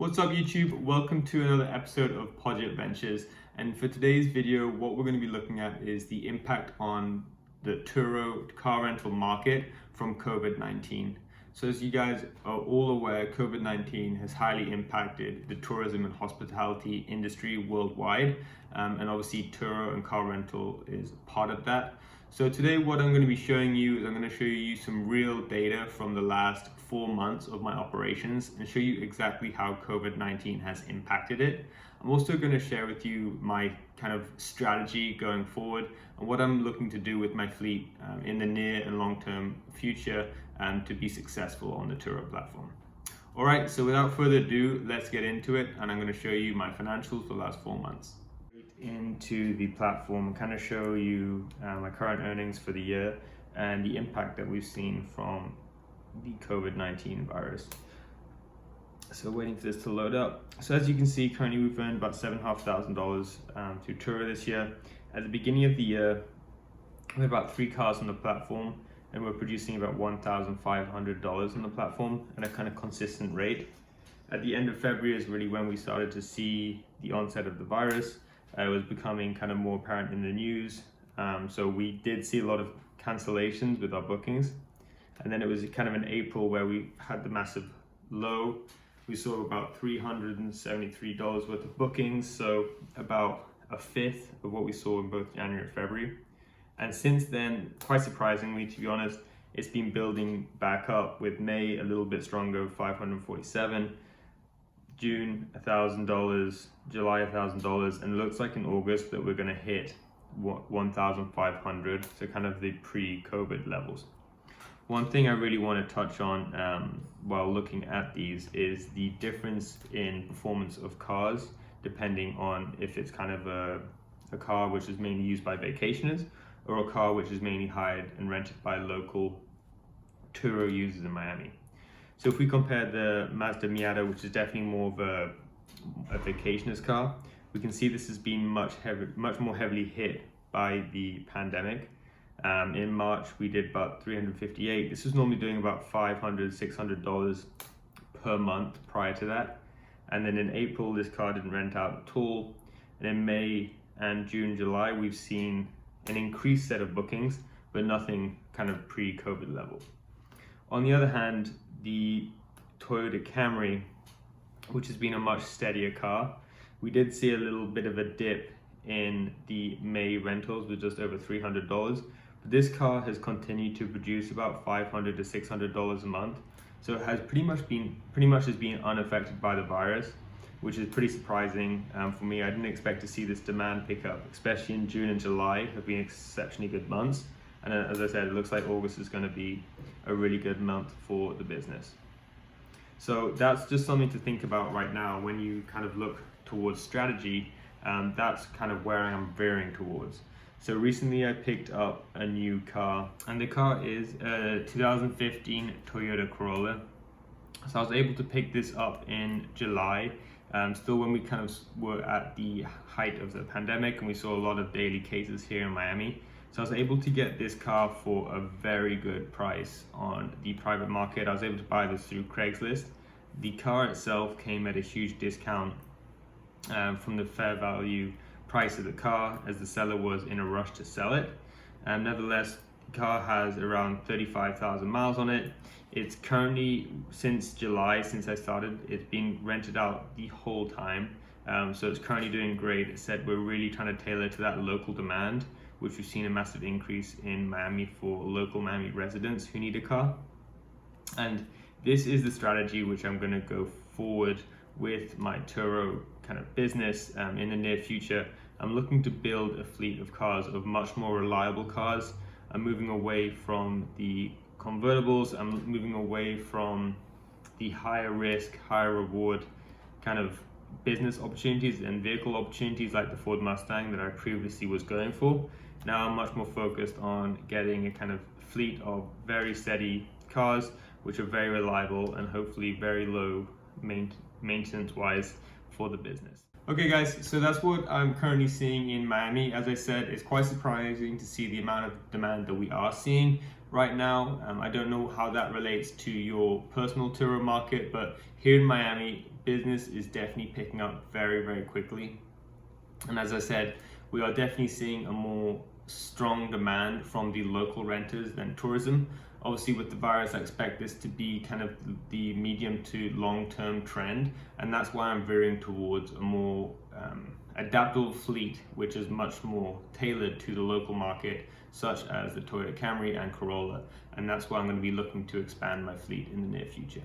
What's up YouTube? Welcome to another episode of Project Ventures, and for today's video what we're going to be looking at is the impact on the Turo car rental market from COVID-19. So as you guys are all aware, COVID-19 has highly impacted the tourism and hospitality industry worldwide, and obviously Turo and car rental is part of that. So today what I'm going to be showing you is I'm going to show you some real data from the last 4 months of my operations and show you exactly how COVID-19 has impacted it. I'm also going to share with you my kind of strategy going forward and what I'm looking to do with my fleet in the near and long-term future to be successful on the Turo platform. Alright, so without further ado, let's get into it, and I'm going to show you my financials for the last 4 months. Into the platform and kind of show you my current earnings for the year and the impact that we've seen from the COVID-19 virus. So waiting for this to load up. So as you can see, currently we've earned about $7,500 through Turo this year. At the beginning of the year, we had about 3 cars on the platform and we're producing about $1,500 on the platform at a kind of consistent rate. At the end of February is really when we started to see the onset of the virus. It was becoming kind of more apparent in the news. So we did see a lot of cancellations with our bookings. And then it was kind of in April where we had the massive low. We saw about $373 worth of bookings, so about a fifth of what we saw in both January and February. And since then, quite surprisingly, to be honest, it's been building back up, with May a little bit stronger, $547, June $1,000, July $1,000, and it looks like in August that we're going to hit 1,500, so kind of the pre-COVID levels. One thing I really want to touch on while looking at these is the difference in performance of cars, depending on if it's kind of a car which is mainly used by vacationers or a car which is mainly hired and rented by local Turo users in Miami. So if we compare the Mazda Miata, which is definitely more of a vacationer's car, we can see this has been much more heavily hit by the pandemic. In March we did about $358. This was normally doing about $500, $600 per month prior to that. And then in April this car didn't rent out at all. And in May and June, July, we've seen an increased set of bookings, but nothing kind of pre-COVID level. On the other hand, the Toyota Camry, which has been a much steadier car, we did see a little bit of a dip in the May rentals with just over $300. This car has continued to produce about $500 to $600 a month, so it has pretty much been unaffected by the virus, which is pretty surprising for me. I didn't expect to see this demand pick up, especially in June and July have been exceptionally good months, and as I said, it looks like August is going to be a really good month for the business. So that's just something to think about right now when you kind of look towards strategy. That's kind of where I'm veering towards. So recently I picked up a new car, and the car is a 2015 Toyota Corolla. So I was able to pick this up in July, still when we kind of were at the height of the pandemic and we saw a lot of daily cases here in Miami. So I was able to get this car for a very good price on the private market. I was able to buy this through Craigslist. The car itself came at a huge discount from the fair value price of the car, as the seller was in a rush to sell it. Nevertheless, the car has around 35,000 miles on it. It's currently, since July, since I started, it's been rented out the whole time. So it's currently doing great. As said, we're really trying to tailor to that local demand, which we've seen a massive increase in Miami for local Miami residents who need a car. And this is the strategy which I'm going to go forward with my Turo kind of business in the near future. I'm looking to build a fleet of cars, of much more reliable cars. I'm moving away from the convertibles. I'm moving away from the higher risk, higher reward kind of business opportunities and vehicle opportunities like the Ford Mustang that I previously was going for. Now I'm much more focused on getting a kind of fleet of very steady cars which are very reliable and hopefully very low maintenance wise for the business. Okay guys, so that's what I'm currently seeing in Miami. As I said, it's quite surprising to see the amount of demand that we are seeing right now. I don't know how that relates to your personal Turo market, but here in Miami, business is definitely picking up very, very quickly. And as I said, we are definitely seeing a more strong demand from the local renters than tourism. Obviously, with the virus, I expect this to be kind of the medium to long-term trend, and that's why I'm veering towards a more adaptable fleet, which is much more tailored to the local market, such as the Toyota Camry and Corolla, and that's why I'm going to be looking to expand my fleet in the near future.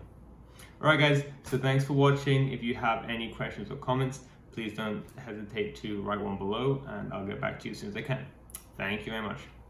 Alright guys, so thanks for watching. If you have any questions or comments, please don't hesitate to write one below, and I'll get back to you as soon as I can. Thank you very much.